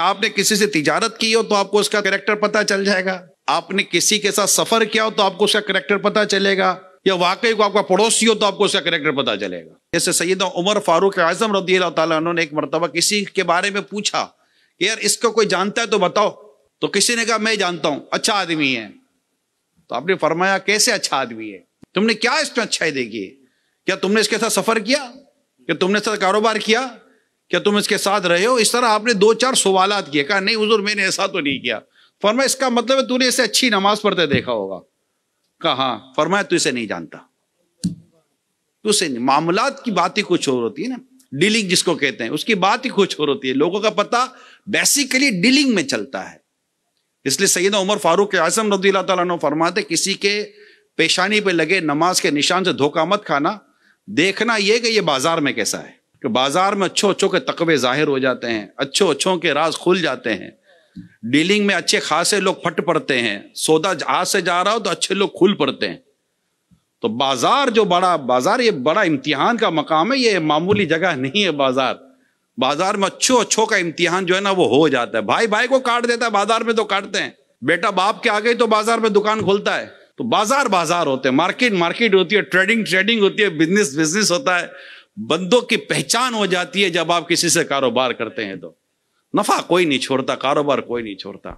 آپ نے کسی سے تجارت کی ہو تو آپ کو اس کا کریکٹر پتہ چل جائے گا، آپ نے کسی کے ساتھ سفر کیا ہو تو آپ کو اس کا کریکٹر پتہ چلے گا، یا واقعی کو آپ کا پڑوسی ہو تو آپ کو اس کا کریکٹر پتہ چلے گا۔ جیسے سیدنا عمر فاروق اعظم رضی اللہ تعالیٰ عنہ نے ایک مرتبہ کسی کے بارے میں پوچھا کہ یار اس کو کوئی جانتا ہے تو بتاؤ، تو کسی نے کہا میں جانتا ہوں، اچھا آدمی ہے۔ تو آپ نے فرمایا کیسے اچھا آدمی ہے؟ تم نے کیا اس میں اچھائی دیکھی ہے؟ کیا تم نے اس کے ساتھ سفر کیا؟ کیا تم نے اس ساتھ کاروبار کیا؟ کیا تم اس کے ساتھ رہے ہو؟ اس طرح آپ نے 2-4 سوالات کیے۔ کہا نہیں حضور میں نے ایسا تو نہیں کیا۔ فرمایا اس کا مطلب ہے تو نے اسے اچھی نماز پڑھتے دیکھا ہوگا۔ کہا ہاں۔ فرمایا تو اسے نہیں جانتا، تو اسے نہیں۔ معاملات کی بات ہی کچھ اور ہوتی ہے نا، ڈیلنگ جس کو کہتے ہیں، اس کی بات ہی کچھ اور ہوتی ہے۔ لوگوں کا پتہ بیسیکلی ڈیلنگ میں چلتا ہے۔ اس لیے سیدنا عمر فاروق اعظم رضی اللہ تعالیٰ عنہ فرماتے کسی کے پیشانی پہ لگے نماز کے نشان سے دھوکہ مت کھانا، دیکھنا یہ کہ یہ بازار میں کیسا ہے، کہ بازار میں اچھوں کے تقوی ظاہر ہو جاتے ہیں، اچھوں کے راز کھل جاتے ہیں، ڈیلنگ میں اچھے خاصے لوگ پھٹ پڑتے ہیں، سودا ہاتھ سے جا رہا ہو تو اچھے لوگ کھل پڑتے ہیں۔ تو بازار یہ بڑا امتحان کا مقام ہے، یہ معمولی جگہ نہیں ہے۔ بازار میں اچھوں کا امتحان جو ہے نا وہ ہو جاتا ہے۔ بھائی کو کاٹ دیتا ہے، بازار میں تو کاٹتے ہیں، بیٹا باپ کے آگے تو بازار میں دکان کھولتا ہے۔ تو بازار ہوتے ہیں، مارکیٹ ہوتی ہے، ٹریڈنگ ہوتی ہے، بزنس ہوتا ہے۔ بندوں کی پہچان ہو جاتی ہے جب آپ کسی سے کاروبار کرتے ہیں تو نفع کوئی نہیں چھوڑتا، کاروبار کوئی نہیں چھوڑتا۔